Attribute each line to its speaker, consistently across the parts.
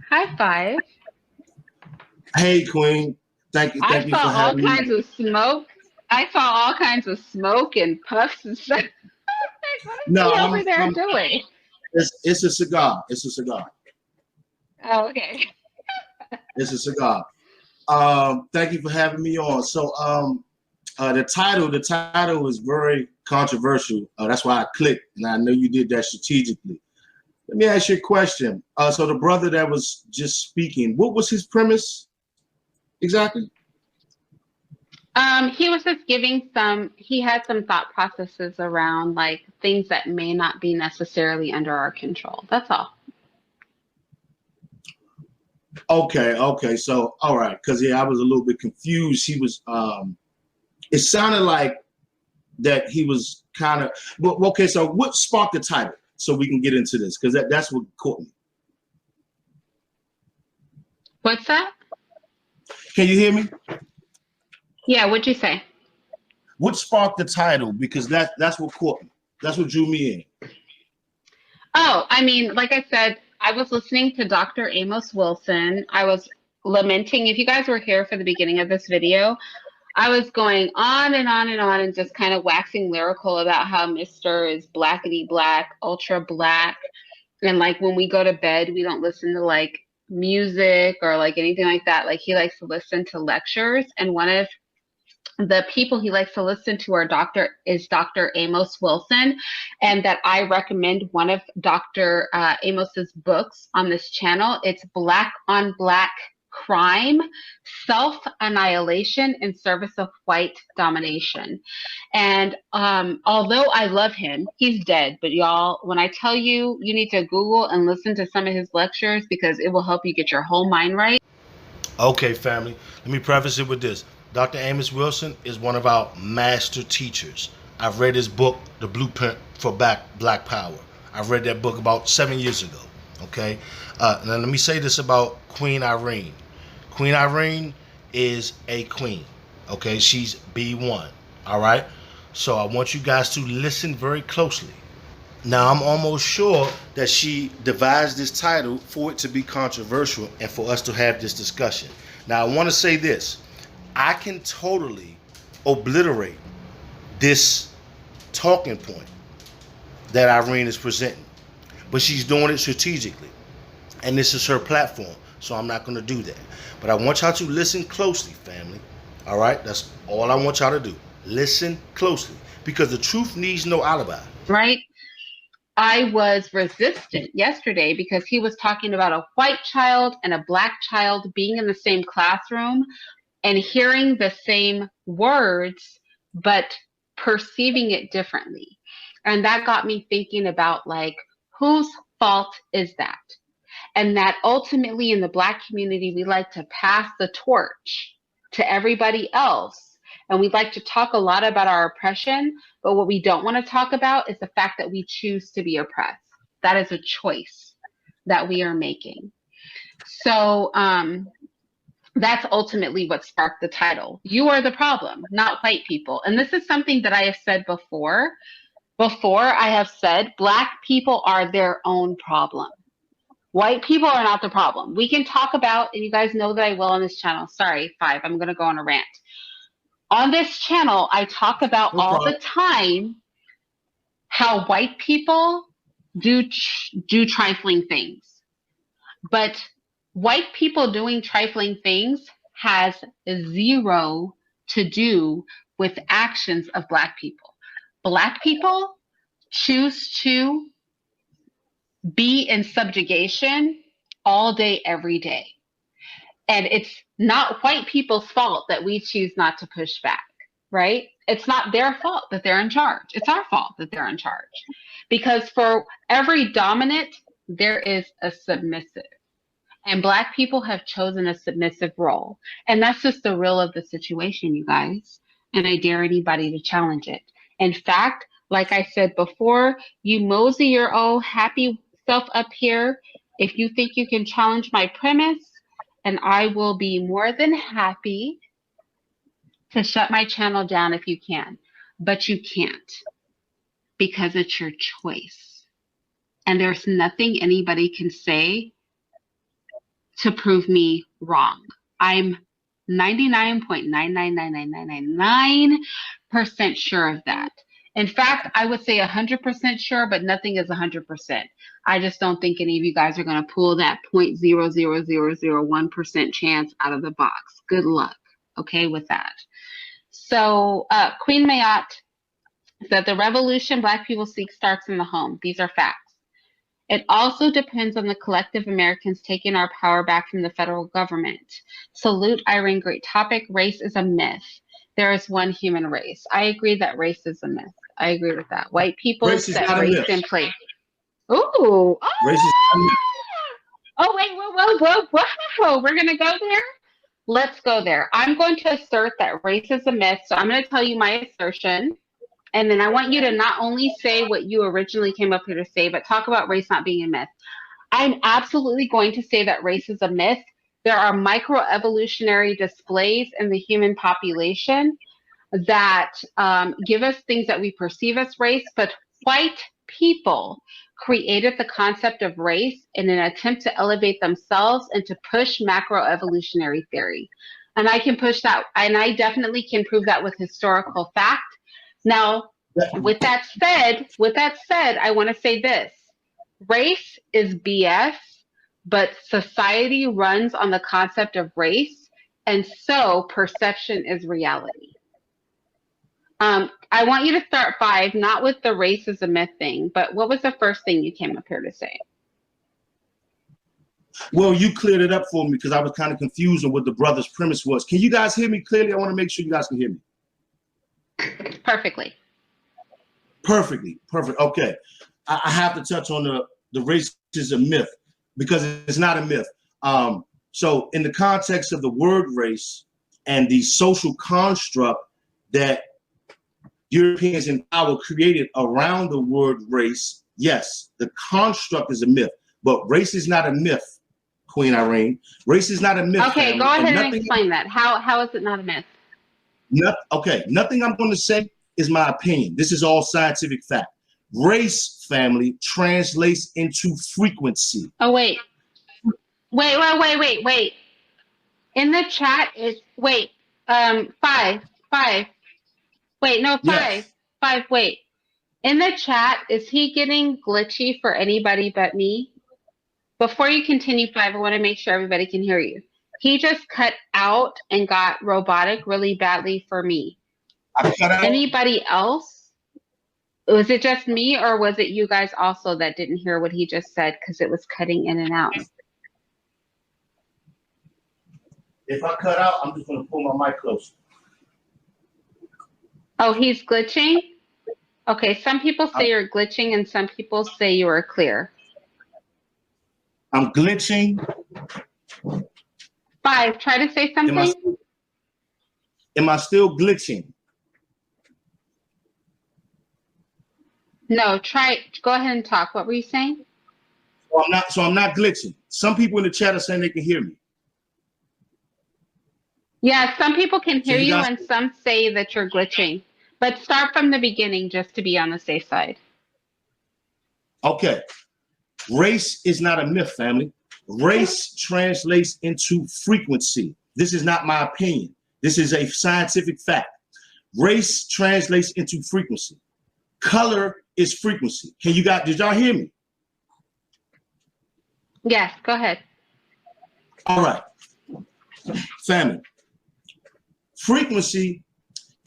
Speaker 1: High five.
Speaker 2: Hey, Queen.
Speaker 1: I
Speaker 2: Thank you
Speaker 1: saw
Speaker 2: for
Speaker 1: all
Speaker 2: having me.
Speaker 1: kinds of smoke. I saw all kinds of smoke and puffs and stuff. Like, what is
Speaker 2: No,
Speaker 1: he over there doing?
Speaker 2: it's a cigar. It's a cigar.
Speaker 1: Oh, okay.
Speaker 2: It's a cigar. Thank you for having me on. So, the title is very controversial. That's why I clicked, and I know you did that strategically. Let me ask you a question. So the brother that was just speaking, what was his premise exactly?
Speaker 1: He was just giving he had some thought processes around like things that may not be necessarily under our control. That's all.
Speaker 2: Okay. So, all right, because I was a little bit confused. He was, it sounded like that he was kind of, well, okay. So, what sparked the title? So we can get into this because that's what caught me.
Speaker 1: What's that?
Speaker 2: Can you hear me?
Speaker 1: Yeah, what'd you say?
Speaker 2: What sparked the title? Because that's what caught me. That's what drew me in.
Speaker 1: Oh, I mean, like I said, I was listening to Dr. Amos Wilson. I was lamenting. If you guys were here for the beginning of this video, I was going on and on and on and just kind of waxing lyrical about how Mr. is blackety black, ultra black. And like when we go to bed, we don't listen to like music or like anything like that. Like he likes to listen to lectures. And one of the people he likes to listen to is Dr. Amos Wilson, and that I recommend one of Dr. Amos's books on this channel. It's Black on Black Crime, Self-Annihilation in Service of White Domination. And although I love him, he's dead. But y'all, when I tell you, you need to Google and listen to some of his lectures because it will help you get your whole mind right.
Speaker 3: Okay, family, let me preface it with this. Dr. Amos Wilson is one of our master teachers. I've read his book, The Blueprint for Black Power. I've read that book about 7 years ago. Okay? Now, let me say this about Queen Irene. Queen Irene is a queen. Okay? She's B1. All right? So I want you guys to listen very closely. Now, I'm almost sure that she devised this title for it to be controversial and for us to have this discussion. Now, I want to say this. I can totally obliterate this talking point that Irene is presenting, but she's doing it strategically, and this is her platform, so I'm not going to do that. But I want y'all to listen closely, family. All right? That's all I want y'all to do. Listen closely, because the truth needs no alibi.
Speaker 1: Right? I was resistant yesterday because he was talking about a white child and a black child being in the same classroom and hearing the same words, but perceiving it differently. And that got me thinking about like, whose fault is that? And that ultimately in the Black community, we like to pass the torch to everybody else. And we'd like to talk a lot about our oppression, but what we don't want to talk about is the fact that we choose to be oppressed. That is a choice that we are making. So that's ultimately what sparked the title. You are the problem, not white people. And this is something that I have said before. Before I have said Black people are their own problem. White people are not the problem. We can talk about, and you guys know that I will on this channel. Sorry, I'm going to go on a rant. On this channel, I talk about all the time how white people do trifling things. But white people doing trifling things has zero to do with actions of Black people. Black people choose to be in subjugation all day, every day. And it's not white people's fault that we choose not to push back, right? It's not their fault that they're in charge. It's our fault that they're in charge. Because for every dominant, there is a submissive. And Black people have chosen a submissive role. And that's just the real of the situation, you guys. And I dare anybody to challenge it. In fact, like I said before, you mosey your old happy self up here if you think you can challenge my premise, and I will be more than happy to shut my channel down if you can. But you can't, because it's your choice. And there's nothing anybody can say to prove me wrong. I'm 99.9999999% sure of that. In fact, I would say 100% sure, but nothing is 100%. I just don't think any of you guys are going to pull that 0.00001% chance out of the box. Good luck, okay, with that. So Queen Mayat said the revolution Black people seek starts in the home. These are facts. It also depends on the collective Americans taking our power back from the federal government. Salute, Irene, great topic. Race is a myth. There is one human race. I agree that race is a myth. I agree with that. White people set race in place. Ooh. Oh,
Speaker 2: Race is not a myth.
Speaker 1: Oh, wait, whoa. We're going to go there? Let's go there. I'm going to assert that race is a myth. So I'm going to tell you my assertion. And then I want you to not only say what you originally came up here to say, but talk about race not being a myth. I'm absolutely going to say that race is a myth. There are microevolutionary displays in the human population that give us things that we perceive as race, but white people created the concept of race in an attempt to elevate themselves and to push macroevolutionary theory. And I can push that, and I definitely can prove that with historical fact. Now, with that said, I want to say this. Race is BS, but society runs on the concept of race, and so perception is reality. I want you to start 5, not with the race is a myth thing, but what was the first thing you came up here to say?
Speaker 2: Well, you cleared it up for me because I was kind of confused on what the brother's premise was. Can you guys hear me clearly? I want to make sure you guys can hear me.
Speaker 1: Perfectly.
Speaker 2: Perfect. Okay. I have to touch on the race is a myth because it's not a myth. So in the context of the word race and the social construct that Europeans in power created around the word race, yes, the construct is a myth, but race is not a myth, Queen Irene. Race is not a myth.
Speaker 1: Okay,
Speaker 2: family.
Speaker 1: go ahead and explain that. How is it not a myth?
Speaker 2: Nothing I'm going to say is my opinion. This is all scientific fact. Race, family, translates into frequency.
Speaker 1: Oh, wait. In the chat is, 5. Wait, no, 5.
Speaker 2: Yes.
Speaker 1: 5, wait. In the chat, is he getting glitchy for anybody but me? Before you continue, 5, I want to make sure everybody can hear you. He just cut out and got robotic really badly for me.
Speaker 2: I cut out.
Speaker 1: Anybody else? Was it just me, or was it you guys also that didn't hear what he just said because it was cutting in and out?
Speaker 2: If I cut out, I'm just going to pull my mic closer.
Speaker 1: Oh, he's glitching? Okay, some people say you're glitching and some people say you are clear.
Speaker 2: I'm glitching.
Speaker 1: 5, try to say something.
Speaker 2: Am I still glitching?
Speaker 1: No, go ahead and talk. What were you saying?
Speaker 2: So I'm not glitching. Some people in the chat are saying they can hear me.
Speaker 1: Yeah, some people can hear you and some say that you're glitching. But start from the beginning just to be on the safe side.
Speaker 2: Okay. Race is not a myth, family. Race translates into frequency. This is not my opinion. This is a scientific fact. Race translates into frequency. Color is frequency. Did y'all hear me?
Speaker 1: Yes, go ahead.
Speaker 2: All right. Family.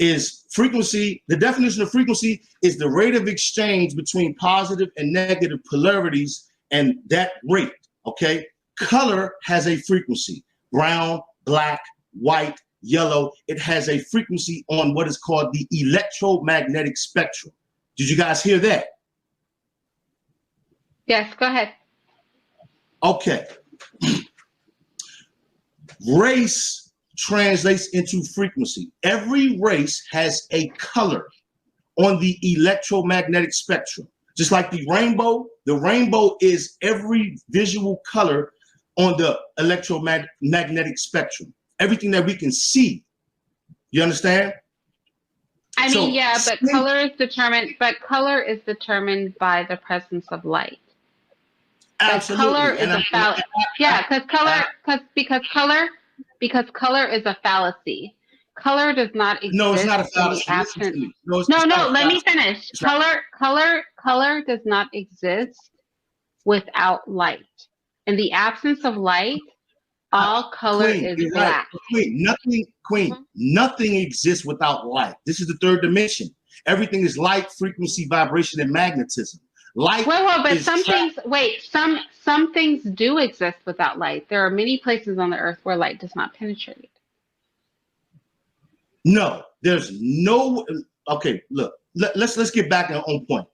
Speaker 2: The definition of frequency is the rate of exchange between positive and negative polarities, and that rate, okay? Color has a frequency. Brown, black, white, yellow. It has a frequency on what is called the electromagnetic spectrum. Did you guys hear that?
Speaker 1: Yes, go ahead.
Speaker 2: Okay. Race translates into frequency. Every race has a color on the electromagnetic spectrum. Just like the rainbow is every visual color on the electromagnetic spectrum. Everything that we can see. You understand?
Speaker 1: I mean, yeah, but color is determined by the presence of light. But color
Speaker 2: Absolutely.
Speaker 1: is a fallacy. Yeah, because color is a fallacy. Color does not
Speaker 2: No, it's
Speaker 1: exist
Speaker 2: not a
Speaker 1: in the
Speaker 2: fallacy. Listen to
Speaker 1: absence.
Speaker 2: me. No,
Speaker 1: No,
Speaker 2: it's not
Speaker 1: no,
Speaker 2: a
Speaker 1: let me
Speaker 2: fallacy.
Speaker 1: finish.
Speaker 2: It's not.
Speaker 1: Color does not exist without light. In the absence of light, all color
Speaker 2: Queen,
Speaker 1: is
Speaker 2: you're right.
Speaker 1: black.
Speaker 2: Queen,
Speaker 1: Mhm.
Speaker 2: nothing exists without light. This is the third dimension. Everything is light, frequency, vibration, and magnetism. Light
Speaker 1: Well, but
Speaker 2: is trapped.
Speaker 1: some things do exist without light. There are many places on the earth where light does not penetrate.
Speaker 2: No, there's no. Okay, look. Let's get back on point.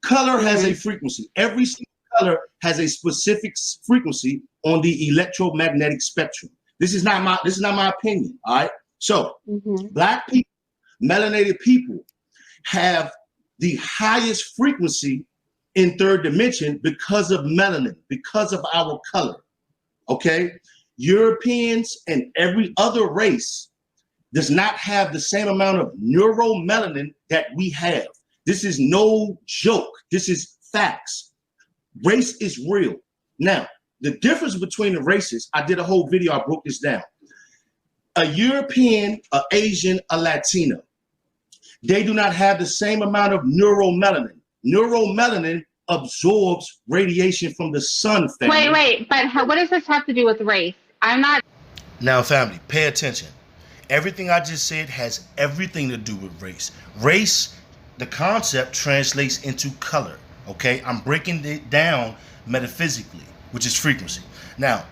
Speaker 2: Color has a
Speaker 1: Mhm.
Speaker 2: frequency. Every single color has a specific frequency on the electromagnetic spectrum. This is not my opinion. All right. So
Speaker 1: Mhm.
Speaker 2: black people, melanated people have the highest frequency in third dimension because of melanin, because of our color. Okay. Europeans and every other race does not have the same amount of neuromelanin that we have. This is no joke. This is facts. Race is real. Now, the difference between the races, I did a whole video, I broke this down. A European, a Asian, a Latino, they do not have the same amount of neuromelanin. Neuromelanin absorbs radiation from the sun, family.
Speaker 1: Wait, but what does this have to do with race? I'm not.
Speaker 3: Now, family, pay attention. Everything I just said has everything to do with race. Race, the concept translates into color. Okay, I'm breaking it down metaphysically, which is frequency. Now,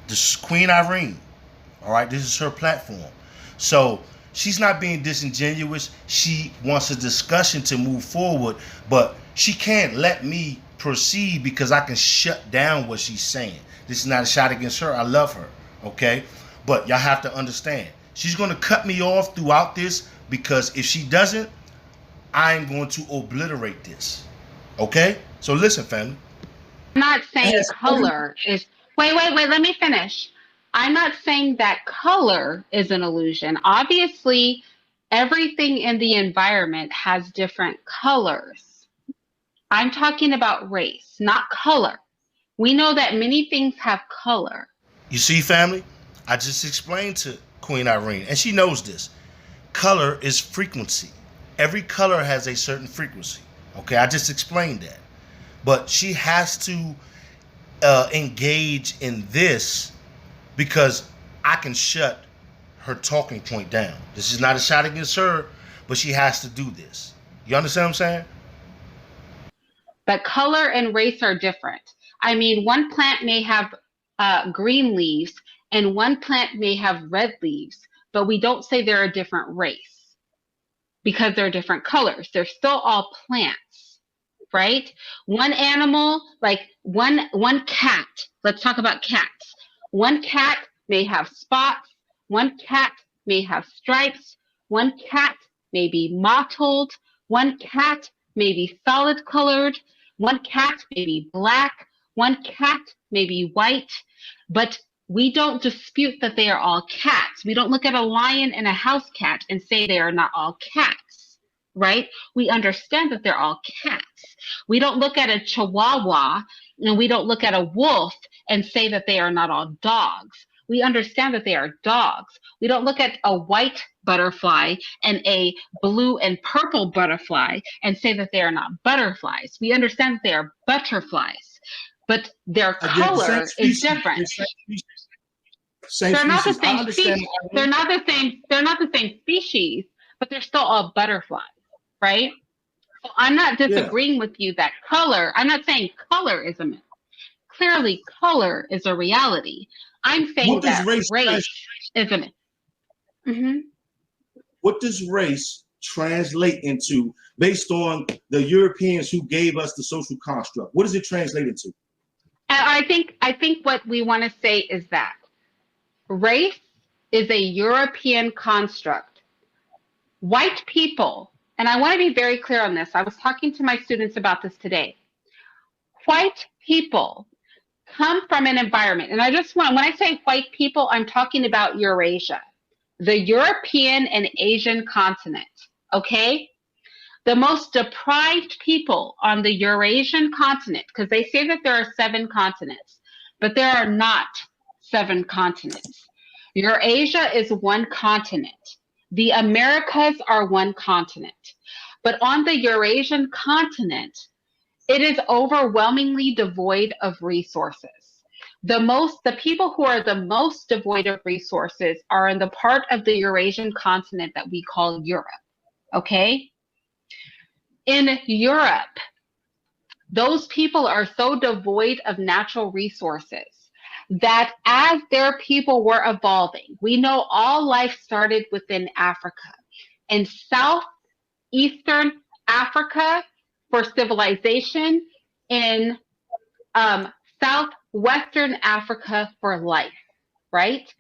Speaker 3: this Queen Irene, all right, this is her platform. So she's not being disingenuous. She wants a discussion to move forward, but she can't let me proceed because I can shut down what she's saying. This is not a shot against her. I love her, okay? But y'all have to understand, she's going to cut me off throughout this because if she doesn't, I'm going to obliterate this. Okay? So listen, family.
Speaker 1: I'm not saying
Speaker 2: Yes.
Speaker 1: color is. Wait. Let me finish. I'm not saying that color is an illusion. Obviously, everything in the environment has different colors. I'm talking about race, not color. We know that many things have color.
Speaker 3: You see, family? I just explained to Queen Irene, and she knows this. Color is frequency. Every color has a certain frequency. Okay, I just explained that. But she has to engage in this because I can shut her talking point down. This is not a shot against her, but she has to do this. You understand what I'm saying?
Speaker 1: But color and race are different. I mean, one plant may have green leaves and one plant may have red leaves, but we don't say they're a different race because they're different colors. They're still all plants, right? One animal, like one cat, let's talk about cats. One cat may have spots, one cat may have stripes, one cat may be mottled, one cat may be solid colored, one cat may be black, one cat may be white, but we don't dispute that they are all cats. We don't look at a lion and a house cat and say they are not all cats, right? We understand that they're all cats. We don't look at a chihuahua and we don't look at a wolf and say that they are not all dogs. We understand that they are dogs. We don't look at a white butterfly and a blue and purple butterfly and say that they are not butterflies. We understand that they are butterflies, but their color is different. They're not the same species. They're not the same. They're not the same species, but they're still all butterflies, right? So I'm not disagreeing with you that color. I'm not saying color is a myth. Clearly, color is a reality. I'm saying that race is a myth. Mm-hmm.
Speaker 2: What does race translate into based on the Europeans who gave us the social construct? What does it translate into?
Speaker 1: I think what we want to say is that race is a European construct. White people, and I want to be very clear on this. I was talking to my students about this today. White people come from an environment, and I just want, when I say white people, I'm talking about Eurasia, the European and Asian continent, okay? The most deprived people on the Eurasian continent, because they say that there are 7 continents, but there are not 7 continents. Eurasia is one continent. The Americas are one continent. But on the Eurasian continent, it is overwhelmingly devoid of resources. The people who are the most devoid of resources are in the part of the Eurasian continent that we call Europe. Okay? In Europe, those people are so devoid of natural resources that as their people were evolving, we know all life started within Africa. In southeastern Africa for civilization, in southwestern Africa for life, right?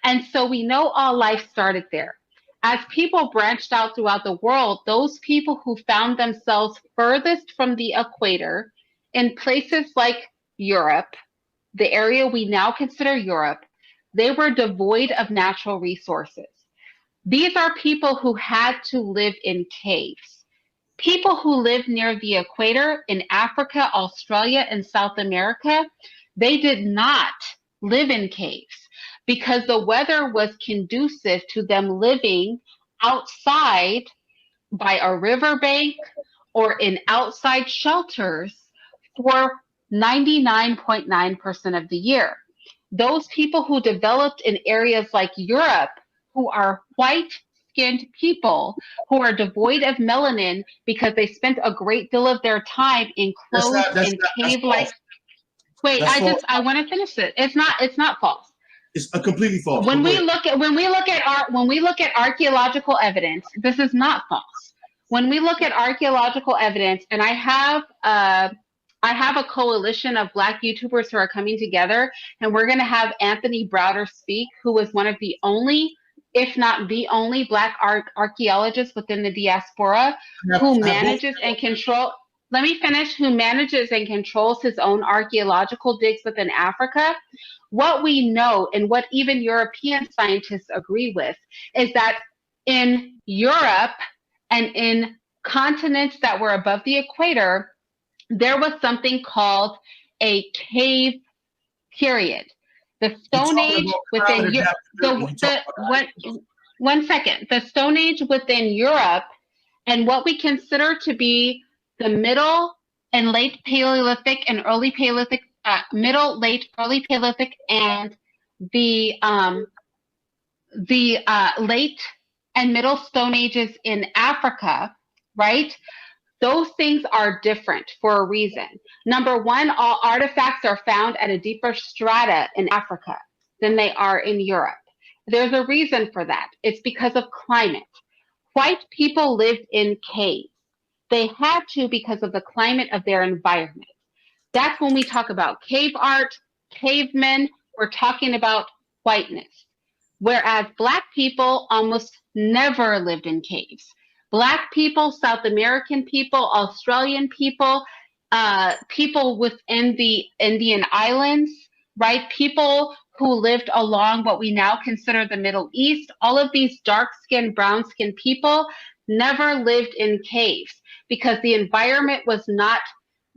Speaker 1: And so we know all life started there. As people branched out throughout the world, those people who found themselves furthest from the equator in places like Europe, the area we now consider Europe, they were devoid of natural resources. These are people who had to live in caves. People who live near the equator in Africa, Australia, and South America, they did not live in caves because the weather was conducive to them living outside by a riverbank or in outside shelters for 99.9% of the year. Those people who developed in areas like Europe, who are white-skinned people, who are devoid of melanin because they spent a great deal of their time enclosed in cave-like. Wait, I want to finish it. It's not false.
Speaker 2: It's completely false.
Speaker 1: When we look at archaeological evidence, this is not false. When we look at archaeological evidence, and I have a coalition of Black YouTubers who are coming together, and we're going to have Anthony Browder speak, who is one of the only, if not the only, Black archaeologists within the diaspora who manages and control. Let me finish. Who manages and controls his own archaeological digs within Africa. What we know, and what even European scientists agree with, is that in Europe and in continents that were above the equator, there was something called a cave period. The Stone Age within one second. The Stone Age within Europe and what we consider to be the middle and late Paleolithic and early Paleolithic, middle, late, early Paleolithic, and the late and middle Stone Ages in Africa, right? Those things are different for a reason. Number one, all artifacts are found at a deeper strata in Africa than they are in Europe. There's a reason for that. It's because of climate. White people lived in caves. They had to because of the climate of their environment. That's when we talk about cave art, cavemen, we're talking about whiteness. Whereas Black people almost never lived in caves. Black people, South American people, Australian people, people within the Indian islands, right? People who lived along what we now consider the Middle East, all of these dark-skinned, brown-skinned people never lived in caves because the environment was not,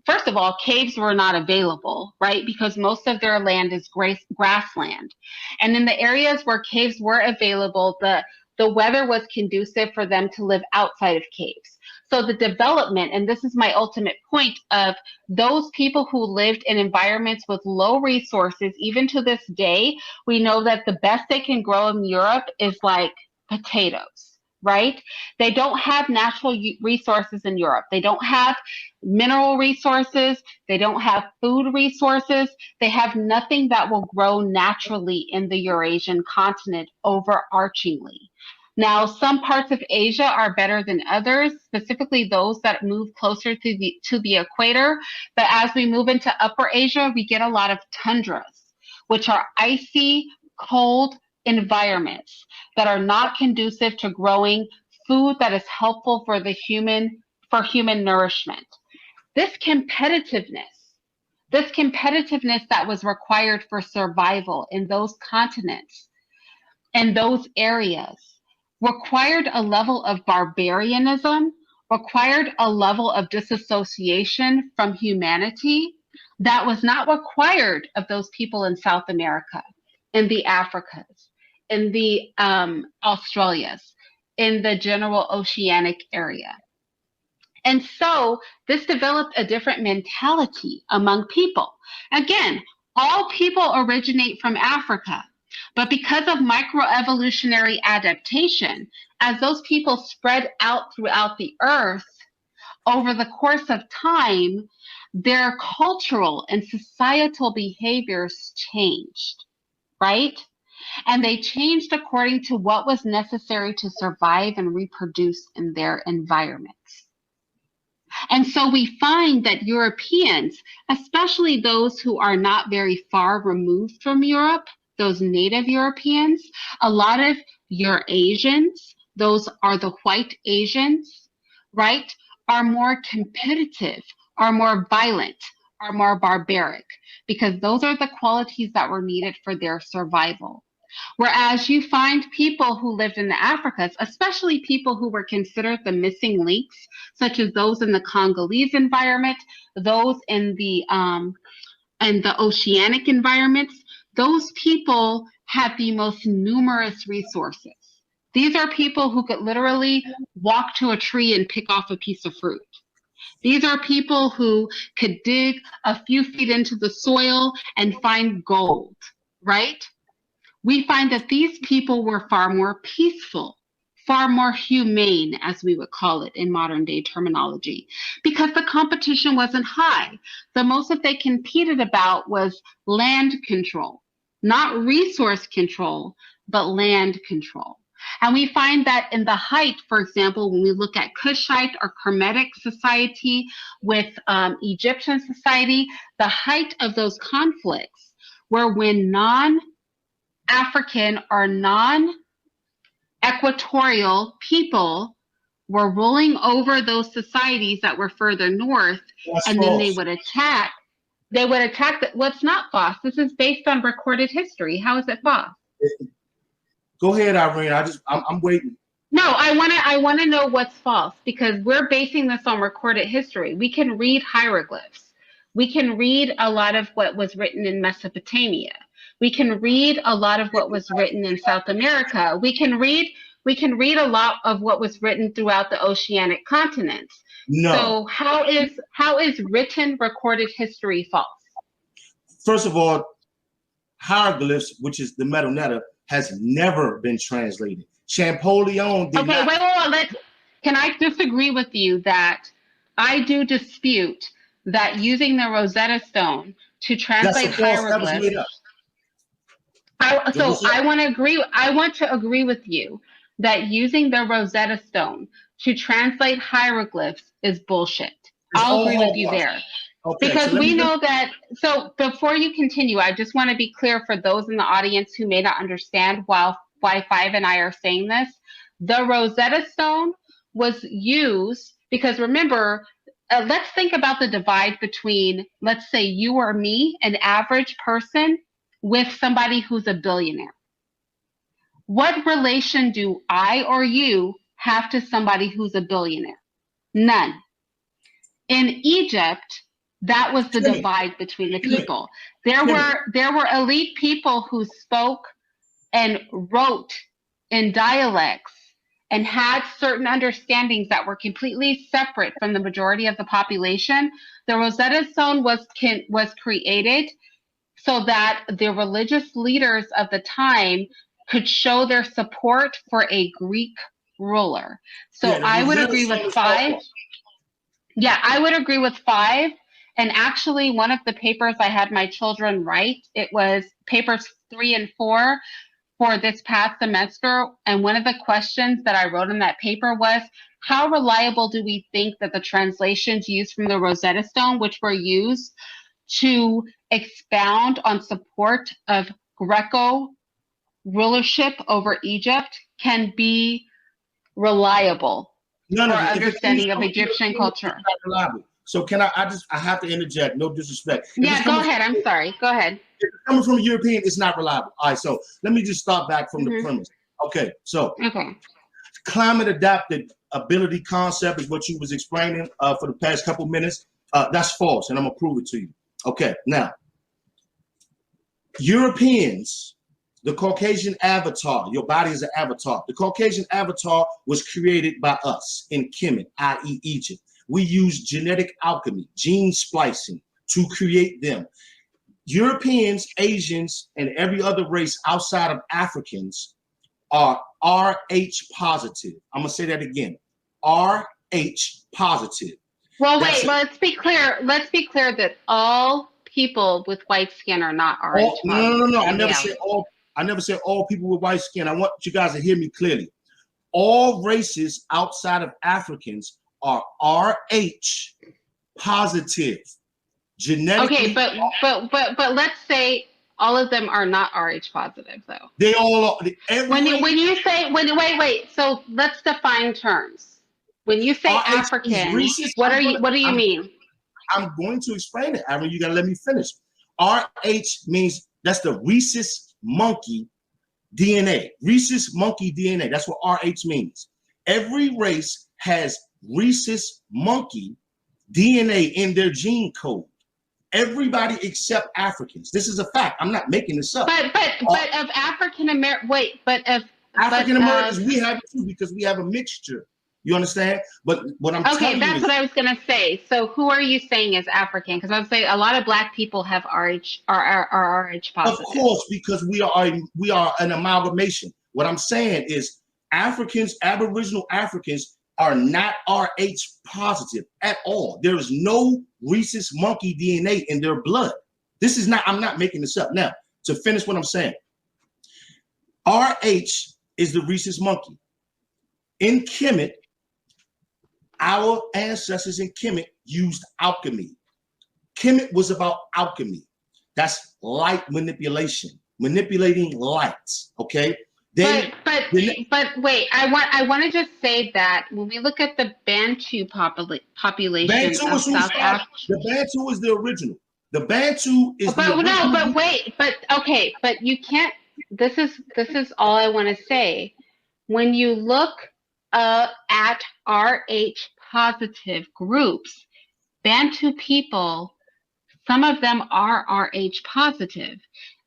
Speaker 1: first of all, caves were not available, right? Because most of their land is grassland. And in the areas where caves were available, the weather was conducive for them to live outside of caves. So the development, and this is my ultimate point, of those people who lived in environments with low resources, even to this day, we know that the best they can grow in Europe is like potatoes, right? They don't have natural resources in Europe. They don't have mineral resources. They don't have food resources. They have nothing that will grow naturally in the Eurasian continent overarchingly. Now, some parts of Asia are better than others, specifically those that move closer to the equator. But as we move into Upper Asia, we get a lot of tundras, which are icy, cold environments that are not conducive to growing food that is helpful for human nourishment. This competitiveness that was required for survival in those continents and those areas required a level of barbarianism required a level of disassociation from humanity that was not required of those people in South America, in the Africas, in the Australias, in the general oceanic area. And so this developed a different mentality among people. Again, all people originate from Africa, but because of microevolutionary adaptation, as those people spread out throughout the earth over the course of time, their cultural and societal behaviors changed, right? And they changed according to what was necessary to survive and reproduce in their environments. And so we find that Europeans, especially those who are not very far removed from Europe, those native Europeans, a lot of Eurasians, those are the white Asians, right, are more competitive, are more violent, are more barbaric, because those are the qualities that were needed for their survival. Whereas you find people who lived in the Africas, especially people who were considered the missing links, such as those in the Congolese environment, those in the oceanic environments, those people have the most numerous resources. These are people who could literally walk to a tree and pick off a piece of fruit. These are people who could dig a few feet into the soil and find gold, right? We find that these people were far more peaceful, far more humane, as we would call it in modern day terminology, because the competition wasn't high. The most that they competed about was land control, not resource control, but land control. And we find that in the height, for example, when we look at Kushite or Kermetic society with Egyptian society, the height of those conflicts were when non-African or non-equatorial people were ruling over those societies that were further north.
Speaker 2: That's
Speaker 1: and
Speaker 2: false.
Speaker 1: Then they would attack. What's not false? This is based on recorded history. How is it false?
Speaker 2: Go ahead, Irene. I'm waiting.
Speaker 1: No, I want to know what's false, because we're basing this on recorded history. We can read hieroglyphs. We can read a lot of what was written in Mesopotamia. We can read a lot of what was written in South America. We can read a lot of what was written throughout the oceanic continents.
Speaker 2: No.
Speaker 1: So how is written recorded history false?
Speaker 2: First of all, hieroglyphs, which is the metanetta, has never been translated. Champollion did not.
Speaker 1: Wait. Can I disagree with you that I do dispute that using the Rosetta Stone to translate hieroglyphs. I want to agree with you that using the Rosetta Stone to translate hieroglyphs is bullshit. I'll agree with you there. Okay, because we know that. So before you continue, I just want to be clear for those in the audience who may not understand why Five and I are saying this. The Rosetta Stone was used because, remember, let's think about the divide between, let's say, you or me, an average person, with somebody who's a billionaire. What relation do I or you have to somebody who's a billionaire? None. In Egypt, that was the divide between the people. There were elite people who spoke and wrote in dialects and had certain understandings that were completely separate from the majority of the population. The Rosetta Stone was created so that the religious leaders of the time could show their support for a Greek ruler. So I would agree with Five. Yeah, I would agree with Five. And actually, one of the papers I had my children write, it was papers 3 and 4 for this past semester. And one of the questions that I wrote in that paper was, how reliable do we think that the translations used from the Rosetta Stone, which were used to expound on support of Greco rulership over Egypt, can be reliable for understanding of Egyptian culture?
Speaker 2: So can I have to interject, no disrespect.
Speaker 1: Yeah, go ahead. I'm sorry. Go ahead.
Speaker 2: If it's coming from a European, it's not reliable. All right, so let me just start back from the premise. Okay, so climate adapted ability concept is what you was explaining for the past couple minutes. That's false, and I'm gonna prove it to you. Okay, now Europeans, the Caucasian avatar, your body is an avatar. The Caucasian avatar was created by us in Kemet, i.e. Egypt. We use genetic alchemy, gene splicing to create them. Europeans, Asians, and every other race outside of Africans are Rh positive. I'm gonna say that again. Rh positive.
Speaker 1: Well, wait, let's be clear. Let's be clear that all people with white skin are not Rh positive.
Speaker 2: No. I never said all people with white skin. I want you guys to hear me clearly. All races outside of Africans are Rh positive. Genetically.
Speaker 1: Okay, but let's say all of them are not Rh positive, though.
Speaker 2: They all are.
Speaker 1: When you say wait. So let's define terms. When you say
Speaker 2: RH
Speaker 1: African,
Speaker 2: rhesus,
Speaker 1: what do you mean?
Speaker 2: I'm going to explain it. Irene, you gotta let me finish. Rh means that's the rhesus monkey DNA. Rhesus monkey DNA. That's what Rh means. Every race has rhesus monkey DNA in their gene code. Everybody except Africans. This is a fact. I'm not making this up.
Speaker 1: But of African American,
Speaker 2: African Americans, we have it too because we have a mixture. You understand? But what I'm telling you
Speaker 1: that's
Speaker 2: is,
Speaker 1: what I was gonna say. So who are you saying is African? Because I would say a lot of Black people have Rh Rh positive.
Speaker 2: of course, because we are an amalgamation. What I'm saying is Africans, Aboriginal Africans are not Rh positive at all. There is no rhesus monkey DNA in their blood. This is not, I'm not making this up. Now, to finish what I'm saying, Rh is the rhesus monkey. In Kemet, our ancestors in Kemet used alchemy. Kemet was about alchemy. That's light manipulation, manipulating lights, okay?
Speaker 1: But wait, I want to just say that when we look at the Bantu population
Speaker 2: Bantu
Speaker 1: of South Africa,
Speaker 2: the Bantu is the original. The Bantu is the original.
Speaker 1: No, but wait, but you can't. This is all I want to say. When you look at Rh positive groups, Bantu people, some of them are Rh positive.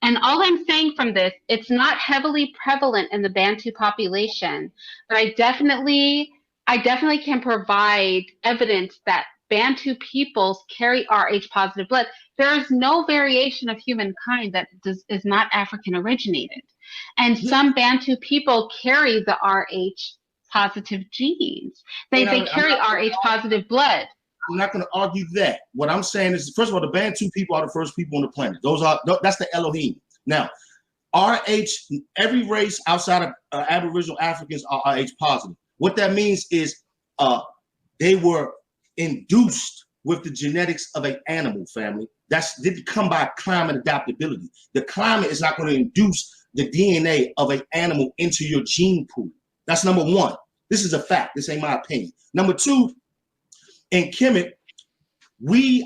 Speaker 1: And all I'm saying from this, it's not heavily prevalent in the Bantu population, but I definitely can provide evidence that Bantu peoples carry Rh positive blood. There is no variation of humankind that is not African originated. And some Bantu people carry the Rh positive genes. They carry Rh positive blood.
Speaker 2: I'm not going to argue that. What I'm saying is, first of all, the Bantu people are the first people on the planet. That's the Elohim. Now, Rh, every race outside of Aboriginal Africans are Rh positive. What that means is they were induced with the genetics of an animal family. That didn't come by climate adaptability. The climate is not going to induce the DNA of an animal into your gene pool. That's number one. This is a fact. This ain't my opinion. Number two, in Kemet,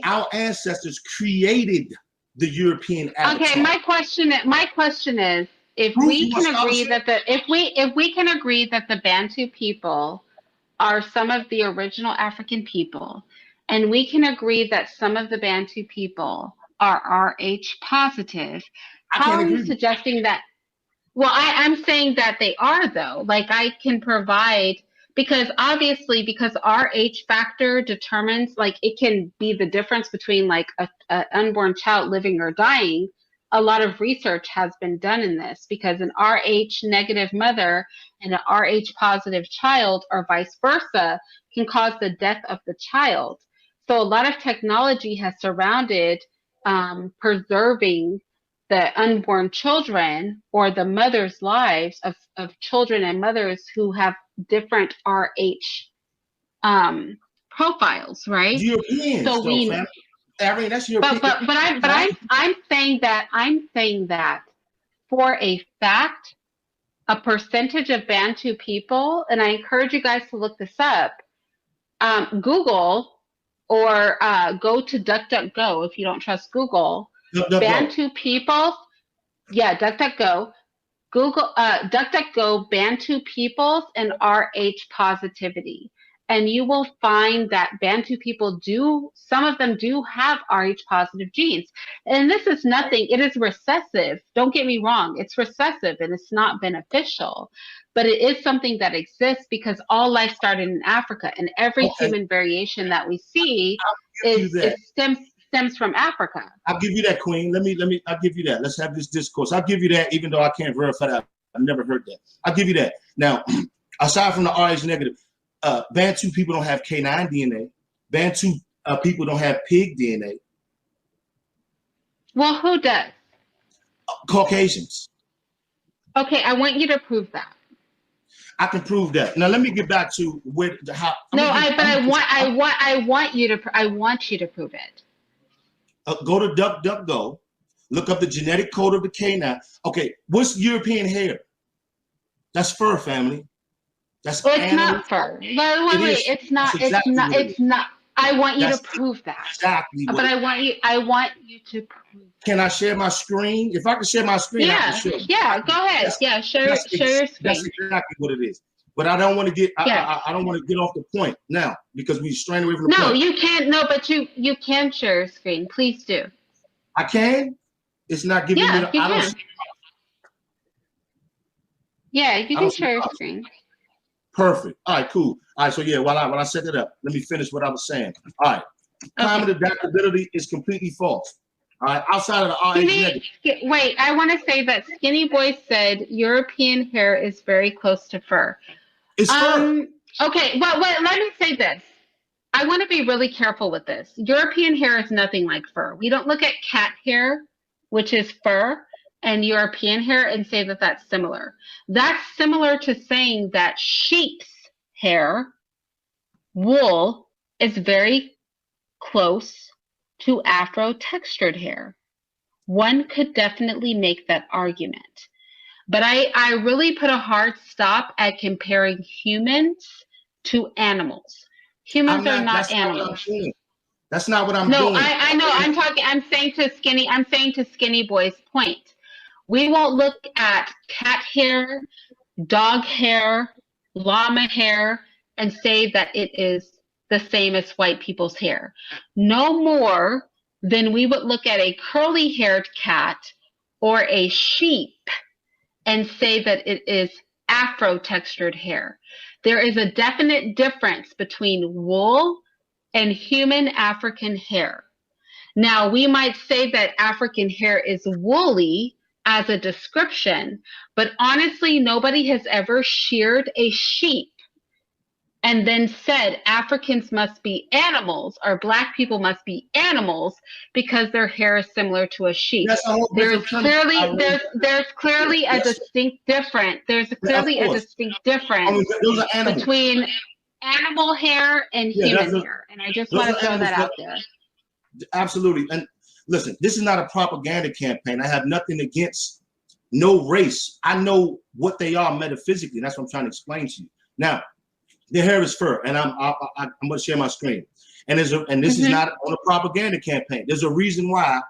Speaker 2: our ancestors created the European avatar.
Speaker 1: Okay, my question is, if we can agree that the Bantu people are some of the original African people, and we can agree that some of the Bantu people are Rh positive, how are you suggesting that? Well, I'm saying that they are, though. Like, I can provide, because Rh factor determines, like, it can be the difference between, like, an unborn child living or dying. A lot of research has been done in this, because an Rh negative mother and an Rh positive child, or vice versa, can cause the death of the child. So a lot of technology has surrounded preserving the unborn children, or the mothers' lives of children and mothers who have different Rh profiles, right?
Speaker 2: Europeans,
Speaker 1: so we,
Speaker 2: Irene, that's European.
Speaker 1: I'm saying that for a fact, a percentage of Bantu people, and I encourage you guys to look this up, Google, or go to DuckDuckGo if you don't trust Google. Bantu people, DuckDuckGo. Google, DuckDuckGo, Bantu peoples and RH positivity. And you will find that Bantu people some of them do have RH positive genes. And this is nothing, it is recessive. Don't get me wrong, it's recessive and it's not beneficial. But it is something that exists because all life started in Africa, and every human variation that we see stems from Africa.
Speaker 2: I'll give you that, Queen. I'll give you that. Let's have this discourse. I'll give you that, even though I can't verify that. I've never heard that. I'll give you that. Now, aside from the RH negative, Bantu people don't have canine DNA. Bantu people don't have pig DNA.
Speaker 1: Well, who does?
Speaker 2: Caucasians.
Speaker 1: Okay, I want you to prove that.
Speaker 2: I can prove that. Now let me get back to how.
Speaker 1: I want you to prove it.
Speaker 2: Go to DuckDuckGo, look up the genetic code of the canine. Okay, what's European hair? That's fur, family. That's
Speaker 1: it's not fur. Wait, it's not. It's not. I want you to prove that.
Speaker 2: Exactly.
Speaker 1: But I want you to prove.
Speaker 2: Can I share my screen? If I can share my screen, I can share.
Speaker 1: Yeah, go ahead. Share your screen.
Speaker 2: That's exactly what it is. But I don't want to get. I don't want to get off the point now because we strain away from the point.
Speaker 1: No, you can't. No, but you can share your screen. Please do.
Speaker 2: I can. It's not giving me.
Speaker 1: You can. Yeah, you can share your screen.
Speaker 2: Perfect. All right, cool. All right, so yeah, while I set it up, let me finish what I was saying. All right, climate adaptability is completely false. All right, outside of the RH negative.
Speaker 1: Wait, I want to say that Skinny Boy said European hair is very close to fur.
Speaker 2: It's fur.
Speaker 1: Okay, well, let me say this. I want to be really careful with this. European hair is nothing like fur. We don't look at cat hair, which is fur, and European hair and say that that's similar. That's similar to saying that sheep's hair, wool, is very close to Afro-textured hair. One could definitely make that argument. But I really put a hard stop at comparing humans to animals. Humans are not animals.
Speaker 2: That's not what I'm doing.
Speaker 1: No, I know. I'm saying to Skinny Boy's point. We won't look at cat hair, dog hair, llama hair, and say that it is the same as white people's hair. No more than we would look at a curly-haired cat or a sheep and say that it is Afro-textured hair. There is a definite difference between wool and human African hair. Now, we might say that African hair is woolly as a description, but honestly, nobody has ever sheared a sheep and then said Africans must be animals or Black people must be animals because their hair is similar to a sheep. There's clearly a distinct difference. There's clearly a distinct difference between animal hair and human hair, and I just want to throw that out there.
Speaker 2: Absolutely. And listen, this is not a propaganda campaign. I have nothing against no race. I know what they are metaphysically. That's what I'm trying to explain to you. Now, their hair is fur, and I'm going to share my screen. And this is not on a propaganda campaign. There's a reason why